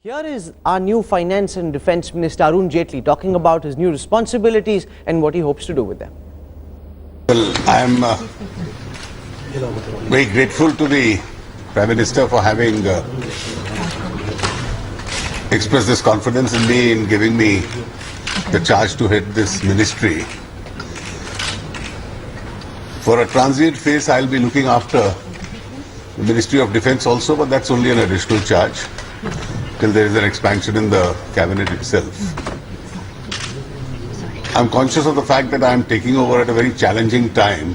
Here is our new Finance and Defence Minister Arun Jaitley talking about his new responsibilities and what he hopes to do with them. Well, I am very grateful to the Prime Minister for having expressed this confidence in me in giving me the charge to head this ministry. For a transient phase, I'll be looking after the Ministry of Defence also, but that's only an additional charge till there is an expansion in the cabinet itself. I'm conscious of the fact that I'm taking over at a very challenging time,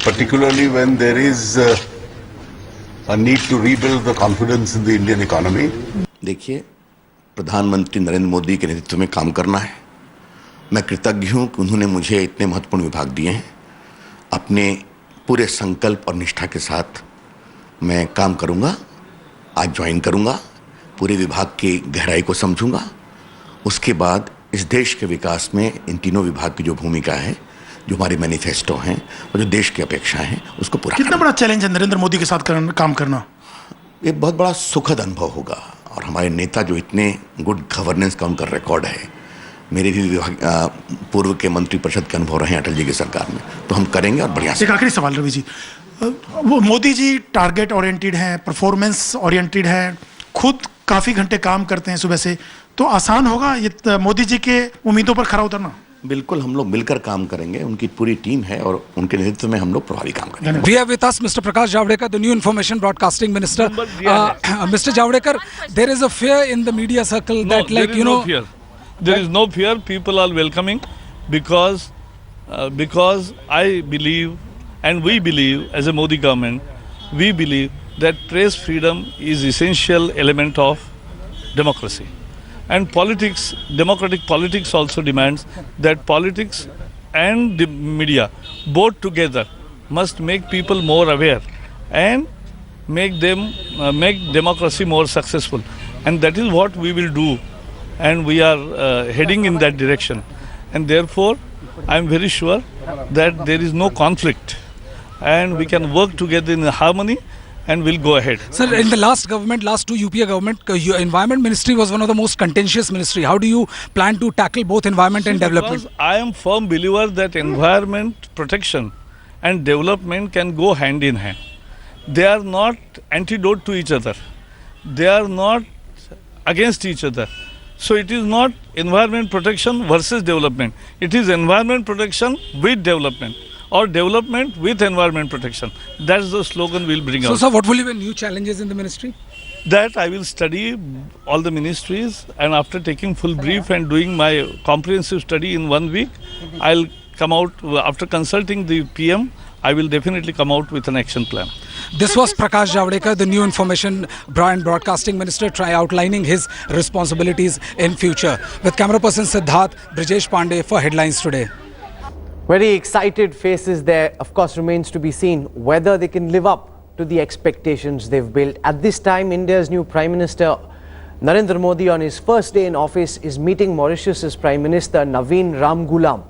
particularly when there is a need to rebuild the confidence in the Indian economy. देखिए, प्रधानमंत्री नरेंद्र मोदी के नेतृत्व में काम करना है। मैं कृतज्ञ हूं कि उन्होंने मुझे इतने महत्वपूर्ण विभाग दिए हैं। अपने पूरे संकल्प और निष्ठा के साथ मैं काम करूंगा। आज ज्वाइन करूंगा, पूरे विभाग की गहराई को समझूंगा। उसके बाद इस देश के विकास में इन तीनों विभाग की जो भूमिका है, जो हमारे मैनिफेस्टो हैं और जो देश की अपेक्षाएं हैं, उसको पूरा कितना बड़ा चैलेंज है नरेंद्र मोदी के साथ काम करना? एक बहुत बड़ा सुखद अनुभव होगा और हमारे नेता जो इतने गुड गवर्नेंस का उनका रिकॉर्ड है, मेरे भी विभाग पूर्व के मंत्री परिषद के अनुभव रहे हैं अटल जी की सरकार में, तो हम करेंगे और बढ़िया से। एक आखिरी सवाल रवि जी, वो मोदी जी टारगेट ओरिएंटेड हैं, परफॉर्मेंस ओरिएंटेड हैं, खुद काफ़ी घंटे काम करते हैं सुबह से, तो आसान होगा ये मोदी जी के उम्मीदों पर खरा उतरना? बिल्कुल, हम लोग मिलकर काम करेंगे। उनकी पूरी टीम है और उनके नेतृत्व में हम लोग प्रभावी काम करेंगे। We have with us Mr. Prakash Javadekar, the new information broadcasting minister. Mr. Javadekar, there is a fear in the media circle that, like, you know, no fear. There is no fear. People are welcoming because I believe and we believe as a Modi government, we believe that press freedom is essential element of democracy. And politics, democratic politics also demands that politics and the media both together must make people more aware and make democracy more successful. And that is what we will do, and we are heading in that direction. And therefore, I am very sure that there is no conflict and we can work together in harmony and we'll go ahead. Sir, in the last government, last two UPA government, your environment ministry was one of the most contentious ministry. How do you plan to tackle both environment and development? Because I am firm believer that environment protection and development can go hand in hand. They are not antidote to each other. They are not against each other. So it is not environment protection versus development. It is environment protection with development, or development with environment protection. That's the slogan we'll bring out. So, sir, what will be the new challenges in the ministry? That I will study all the ministries, and after taking full brief and doing my comprehensive study in 1 week, I'll come out, after consulting the PM, I will definitely come out with an action plan. This was Prakash Javadekar, the new information and broadcasting minister, outlining his responsibilities in future. With camera person Siddharth, Brijesh Pandey for Headlines Today. Very excited faces there. Of course, remains to be seen whether they can live up to the expectations they've built. At this time, India's new Prime Minister Narendra Modi, on his first day in office, is meeting Mauritius's Prime Minister Naveen Ramgoolam.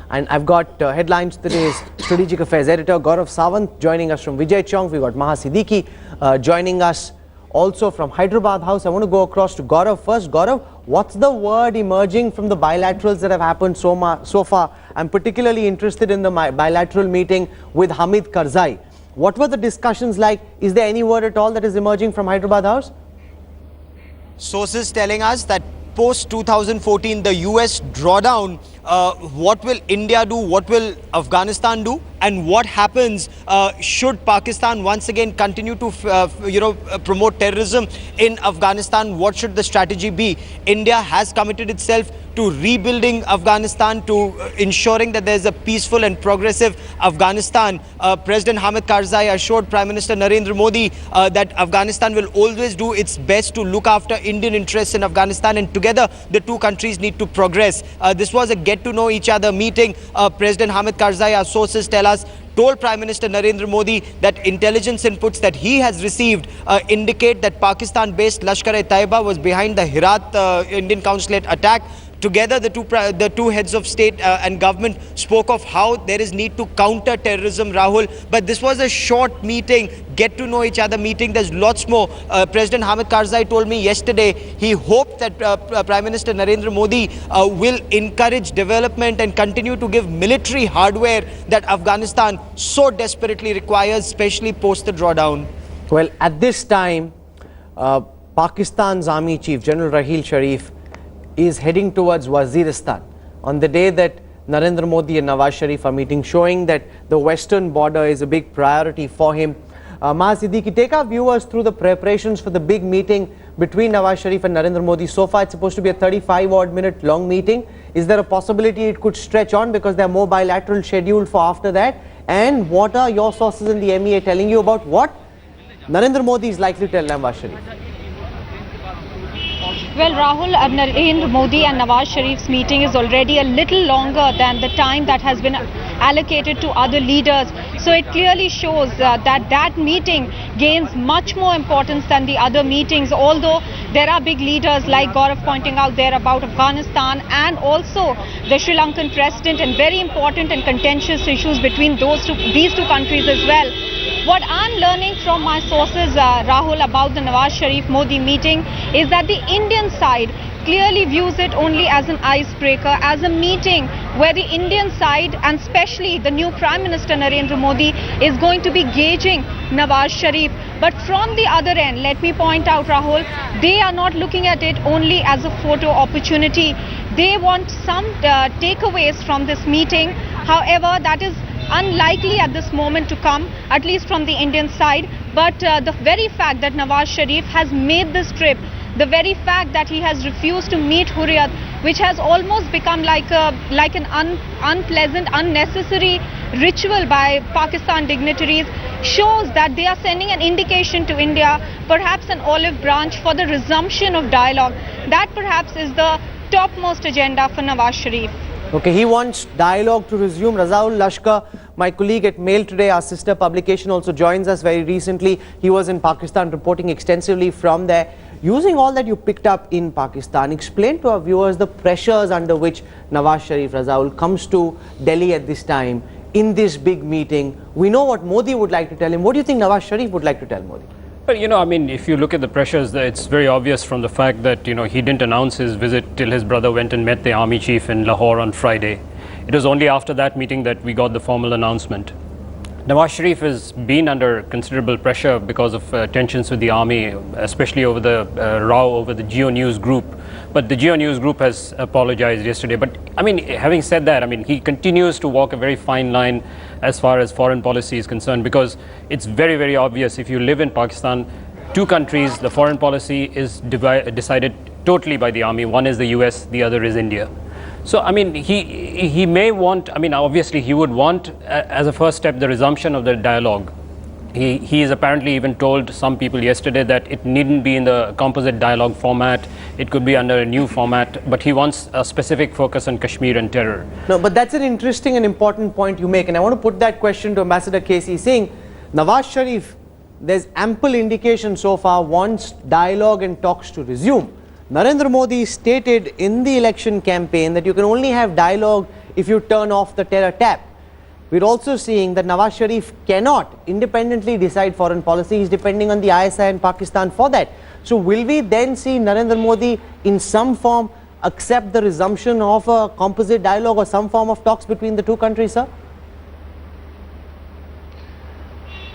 And I've got Headlines Today's Strategic Affairs Editor Gaurav Sawant joining us from Vijay Chowk. We've got Maha Siddiqui joining us also from Hyderabad House. I want to go across to Gaurav first. Gaurav, what's the word emerging from the bilaterals that have happened so far? I'm particularly interested in the bilateral meeting with Hamid Karzai. What were the discussions like? Is there any word at all that is emerging from Hyderabad House? Sources telling us that post 2014, the US drawdown, what will India do? What will Afghanistan do? And what happens should Pakistan once again continue to promote terrorism in Afghanistan? What should the strategy be? India has committed itself to rebuilding Afghanistan, to ensuring that there's a peaceful and progressive Afghanistan. President Hamid Karzai assured Prime Minister Narendra Modi that Afghanistan will always do its best to look after Indian interests in Afghanistan, and together the two countries need to progress. This was a get-to-know each other meeting. President Hamid Karzai, our sources tell us, told Prime Minister Narendra Modi that intelligence inputs that he has received indicate that Pakistan-based Lashkar-e-Taiba was behind the Herat Indian consulate attack. Together, the two heads of state and government spoke of how there is need to counter terrorism, Rahul. But this was a short meeting, get to know each other meeting. There's lots more. President Hamid Karzai told me yesterday he hoped that Prime Minister Narendra Modi will encourage development and continue to give military hardware that Afghanistan so desperately requires, especially post the drawdown. Well, at this time, Pakistan's army chief, General Sharif, is heading towards Waziristan on the day that Narendra Modi and Nawaz Sharif are meeting, showing that the western border is a big priority for him. Maha Siddiqui, take our viewers through the preparations for the big meeting between Nawaz Sharif and Narendra Modi. So far, it's supposed to be a 35-odd minute long meeting. Is there a possibility it could stretch on because there are more bilateral scheduled for after that? And what are your sources in the MEA telling you about what Narendra Modi is likely to tell Nawaz Sharif? Well, Rahul, Narendra Modi and Nawaz Sharif's meeting is already a little longer than the time that has been allocated to other leaders. So it clearly shows that meeting gains much more importance than the other meetings, although there are big leaders like Gaurav pointing out there about Afghanistan and also the Sri Lankan president, and very important and contentious issues between these two countries as well. What I'm learning from my sources, Rahul, about the Nawaz Sharif-Modi meeting is that the Indian side clearly views it only as an icebreaker, as a meeting where the Indian side, and especially the new Prime Minister Narendra Modi, is going to be gauging Nawaz Sharif. But from the other end, let me point out, Rahul, they are not looking at it only as a photo opportunity. They want some takeaways from this meeting. However, that is unlikely at this moment to come, at least from the Indian side. But the very fact that Nawaz Sharif has made this trip, the very fact that he has refused to meet Hurriyat, which has almost become like an unpleasant, unnecessary ritual by Pakistan dignitaries, shows that they are sending an indication to India, perhaps an olive branch for the resumption of dialogue. That perhaps is the topmost agenda for Nawaz Sharif. Okay, he wants dialogue to resume. Razaul Lashkar, my colleague at Mail Today, our sister publication, also joins us very recently. He was in Pakistan reporting extensively from there. Using all that you picked up in Pakistan, explain to our viewers the pressures under which Nawaz Sharif, Razaul, comes to Delhi at this time in this big meeting. We know what Modi would like to tell him. What do you think Nawaz Sharif would like to tell Modi? Well, I mean, if you look at the pressures, it's very obvious from the fact that, he didn't announce his visit till his brother went and met the army chief in Lahore on Friday. It was only after that meeting that we got the formal announcement. Nawaz Sharif has been under considerable pressure because of tensions with the army, especially over the row over the Geo News group. But the Geo News group has apologized yesterday. But I mean, having said that, I mean, he continues to walk a very fine line as far as foreign policy is concerned, because it's very, very obvious. If you live in Pakistan, two countries, the foreign policy is decided totally by the army. One is the US, the other is India. So, I mean, he may want, I mean, obviously he would want, as a first step, the resumption of the dialogue. He has apparently even told some people yesterday that it needn't be in the composite dialogue format, it could be under a new format, but he wants a specific focus on Kashmir and terror. No, but that's an interesting and important point you make, and I want to put that question to Ambassador KC Singh. Nawaz Sharif, there's ample indication so far, wants dialogue and talks to resume. Narendra Modi stated in the election campaign that you can only have dialogue if you turn off the terror tap. We're also seeing that Nawaz Sharif cannot independently decide foreign policy. He's depending on the ISI and Pakistan for that. So will we then see Narendra Modi in some form accept the resumption of a composite dialogue or some form of talks between the two countries, sir?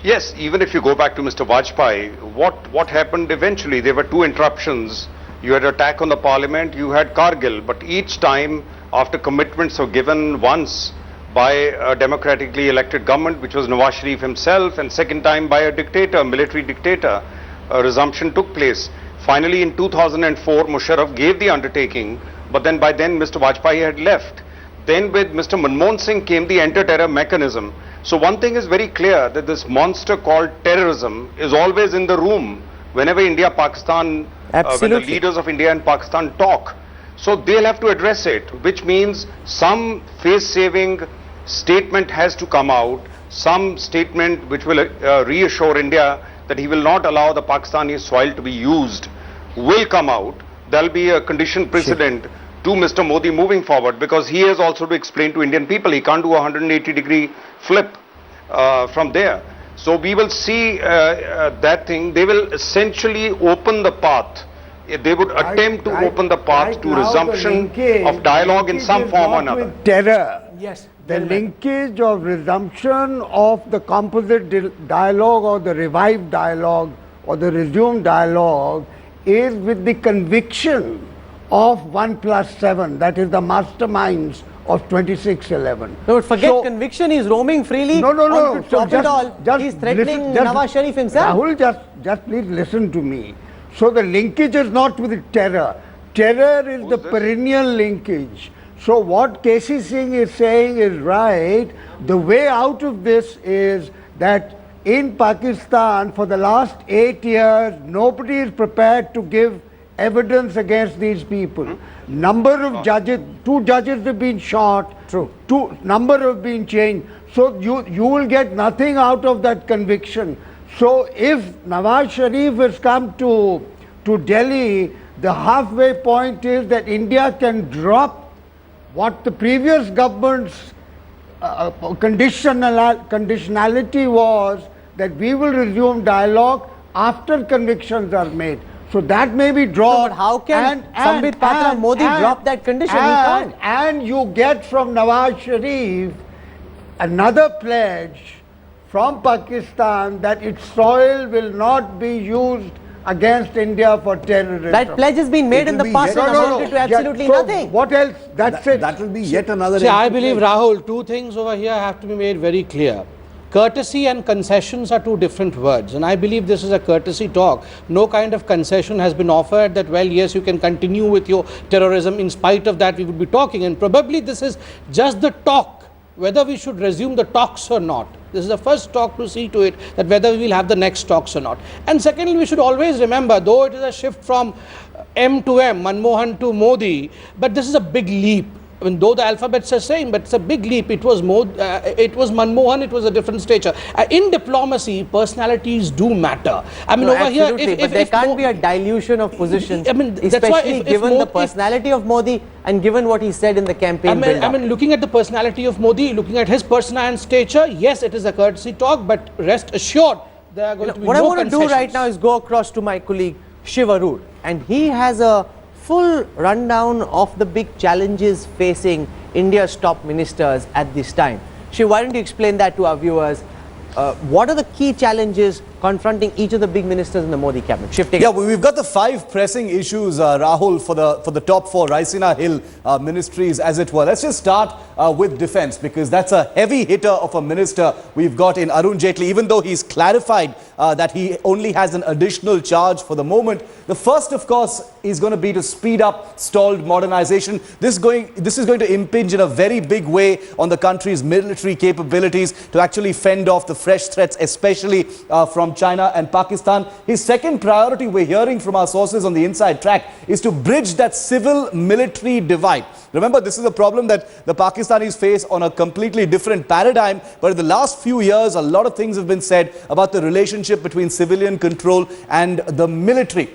Yes, even if you go back to Mr. Vajpayee, what happened eventually? There were two interruptions. You had attack on the parliament, you had Kargil, but each time after commitments were given, once by a democratically elected government, which was Nawaz Sharif himself, and second time by a dictator, military dictator, a resumption took place. Finally in 2004, Musharraf gave the undertaking, but then by then Mr. Vajpayee had left. Then with Mr. Manmohan Singh came the anti-terror mechanism. So one thing is very clear, that this monster called terrorism is always in the room whenever India, Pakistan, when the leaders of India and Pakistan talk. So they'll have to address it, which means some face-saving statement has to come out, some statement which will reassure India that he will not allow the Pakistani soil to be used will come out. There'll be a condition precedent to Mr. Modi moving forward, because he has also to explain to Indian people he can't do a 180-degree flip from there. So we will see that thing. They will essentially open the path. They would attempt to open the path to resumption of dialogue in some form or another. Terror. Yes. The linkage of resumption of the composite dialogue or the revived dialogue or the resumed dialogue is with the conviction of 1+7, that is the masterminds of 26/11. No, but forget conviction, he's roaming freely. No. To top it all, he's threatening Nawaz Sharif himself. Rahul, just please listen to me. So the linkage is not with terror. Terror is the perennial linkage. So what K.C. Singh is saying is right. The way out of this is that in Pakistan for the last 8 years, nobody is prepared to give evidence against these people. Number of judges, 2 judges have been shot. True. Number have been changed. So you will get nothing out of that conviction. So if Nawaz Sharif has come to Delhi, the halfway point is that India can drop what the previous government's conditionality was, that we will resume dialogue after convictions are made. So that may be dropped. No, but how can Sambit Patra Modi drop that condition? He can't. And you get from Nawaz Sharif another pledge from Pakistan that its soil will not be used against India for terrorism. That pledge has been made in the past and amounted to absolutely nothing. What else? That's it. That will be yet another. See, I believe, Rahul, 2 things over here have to be made very clear. Courtesy and concessions are 2 different words, and I believe this is a courtesy talk. No kind of concession has been offered that, well, yes, you can continue with your terrorism. In spite of that, we would be talking, and probably this is just the talk, whether we should resume the talks or not. This is the first talk to see to it that whether we will have the next talks or not. And secondly, we should always remember, though it is a shift from M to M, Manmohan to Modi, but this is a big leap. I mean, though the alphabets are same, but it's a big leap. It was Manmohan, it was a different stature. In diplomacy, personalities do matter. I mean, over here, but there can't be a dilution of positions, I mean, especially given the personality of Modi and given what he said in the campaign build-up. I mean, looking at the personality of Modi, looking at his persona and stature, yes, it is a courtesy talk, but rest assured, there are going to be what no I want to do right now is go across to my colleague Shiv Arur, and he has a full rundown of the big challenges facing India's top ministers at this time. Shiv, why don't you explain that to our viewers? What are the key challenges confronting each of the big ministers in the Modi cabinet? Shiv, take it. We've got the 5 pressing issues, Rahul, for the top 4 Raisina Hill ministries, as it were. Let's just start with defense, because that's a heavy hitter of a minister we've got in Arun Jaitley. Even though he's clarified that he only has an additional charge for the moment, the first, of course, is going to be to speed up stalled modernization. This is going to impinge in a very big way on the country's military capabilities to actually fend off the fresh threats, especially from China and Pakistan. His second priority, we're hearing from our sources on the inside track, is to bridge that civil-military divide. Remember, this is a problem that the Pakistanis face on a completely different paradigm, but in the last few years, a lot of things have been said about the relationship between civilian control and the military.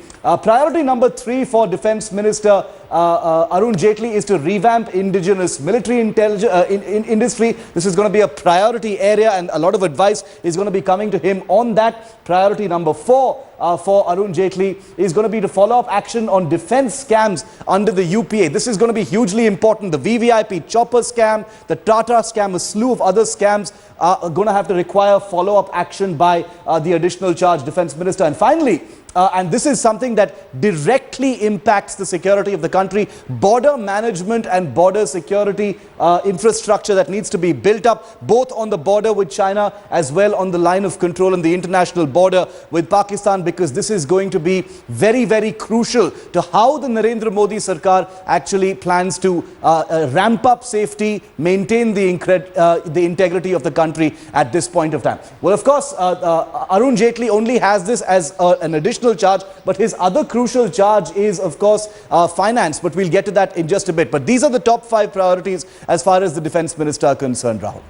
Priority number 3 for Defense Minister Arun Jaitley is to revamp indigenous military industry. This is going to be a priority area, and a lot of advice is going to be coming to him on that. Priority number 4 for Arun Jaitley is going to be to follow up action on defense scams under the UPA. This is going to be hugely important. The VVIP chopper scam, the Tata scam, a slew of other scams are going to have to require follow-up action by the additional charge defense minister. And finally, and this is something that directly impacts the security of the country, border management and border security infrastructure that needs to be built up, both on the border with China as well on the line of control on the international border with Pakistan, because this is going to be very, very crucial to how the Narendra Modi Sarkar actually plans to ramp up safety, maintain the integrity of the country at this point of time. Well, of course, Arun Jaitley only has this as an additional charge, but his other crucial charge is, of course, finance, but we'll get to that in just a bit. But these are the top 5 priorities as far as the defense minister are concerned, Rahul.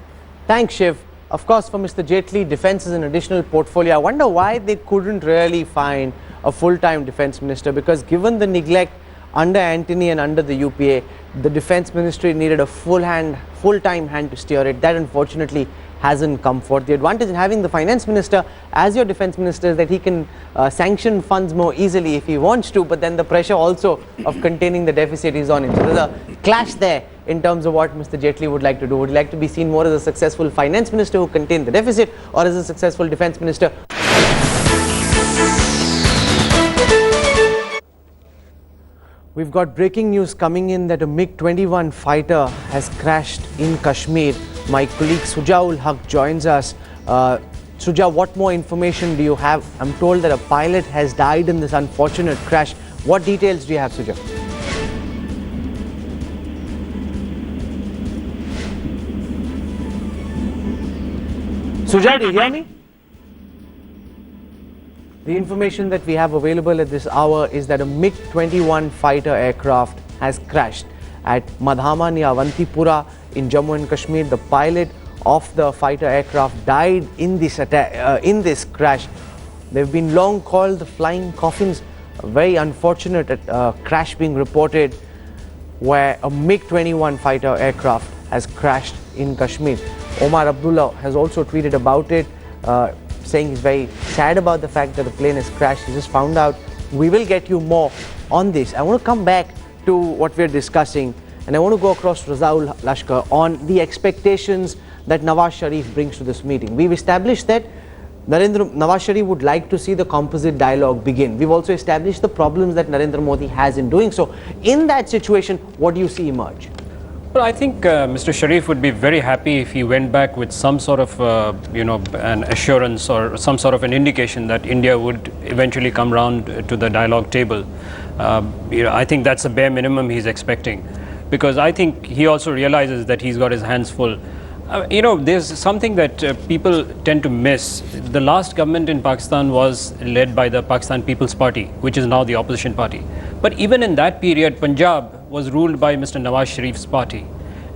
Thanks, Shiv. Of course, for Mr. Jaitley, defense is an additional portfolio. I wonder why they couldn't really find a full-time defense minister, because given the neglect under Antony and under the UPA, the defense ministry needed a full-time hand to steer it. That unfortunately hasn't come forth. The advantage in having the finance minister as your defense minister is that he can sanction funds more easily if he wants to, but then the pressure also of containing the deficit is on him. So there's a clash there in terms of what Mr. Jaitley would like to do. Would he like to be seen more as a successful finance minister who contained the deficit, or as a successful defense minister? We've got breaking news coming in that a MiG-21 fighter has crashed in Kashmir. My colleague Sujaul Haq joins us. Suja, what more information do you have? I'm told that a pilot has died in this unfortunate crash. What details do you have, Suja? Suja, do you hear me? The information that we have available at this hour is that a MiG-21 fighter aircraft has crashed at Madhama near Avantipura in Jammu and Kashmir. The pilot of the fighter aircraft died in this this crash. They've been long called the flying coffins. A very unfortunate crash being reported where a MiG-21 fighter aircraft has crashed in Kashmir. Omar Abdullah has also tweeted about it, saying he's very sad about the fact that the plane has crashed. He just found out. We will get you more on this. I want to come back to what we're discussing, and I want to go across Razaul Lashkar on the expectations that Nawaz Sharif brings to this meeting. We've established that Nawaz Sharif would like to see the composite dialogue begin. We've also established the problems that Narendra Modi has in doing so. In that situation, what do you see emerge? Well, I think Mr. Sharif would be very happy if he went back with some sort of, an assurance or some sort of an indication that India would eventually come round to the dialogue table. I think that's a bare minimum he's expecting, because I think he also realizes that he's got his hands full. There's something that people tend to miss. The last government in Pakistan was led by the Pakistan People's Party, which is now the opposition party. But even in that period, Punjab was ruled by Mr. Nawaz Sharif's party.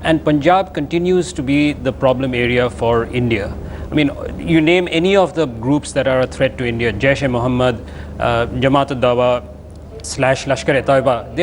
And Punjab continues to be the problem area for India. I mean, you name any of the groups that are a threat to India, Jaish-e-Mohammed, Jamaat-ud-Dawa, / Lashkar-e-Taiba,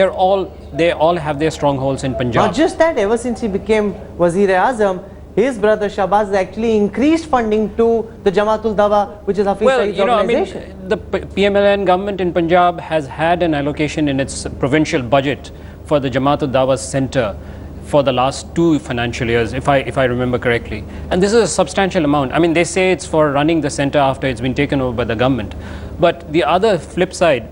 they all have their strongholds in Punjab. Not just that, ever since he became Wazir-e-Azam, his brother Shahbaz actually increased funding to the Jamaat-ul-Dawa, which is Hafiz Saeed's organization. The PMLN government in Punjab has had an allocation in its provincial budget for the Jamaat-ul-Dawa Center for the last 2 financial years, if I remember correctly. And this is a substantial amount. I mean, they say it's for running the center after it's been taken over by the government. But the other flip side,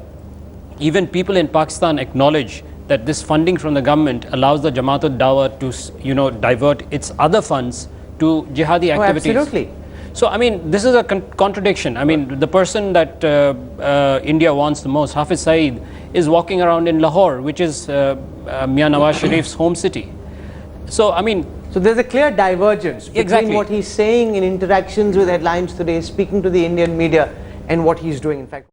even people in Pakistan acknowledge that this funding from the government allows the Jamaat-ul-Dawa to, divert its other funds to jihadi activities. Oh, absolutely. So, I mean, this is a contradiction. I mean, the person that India wants the most, Hafiz Saeed, is walking around in Lahore, which is Mian Nawaz Sharif's home city. So, I mean... So, there's a clear divergence between what he's saying in interactions with headlines today, speaking to the Indian media, and what he's doing, in fact.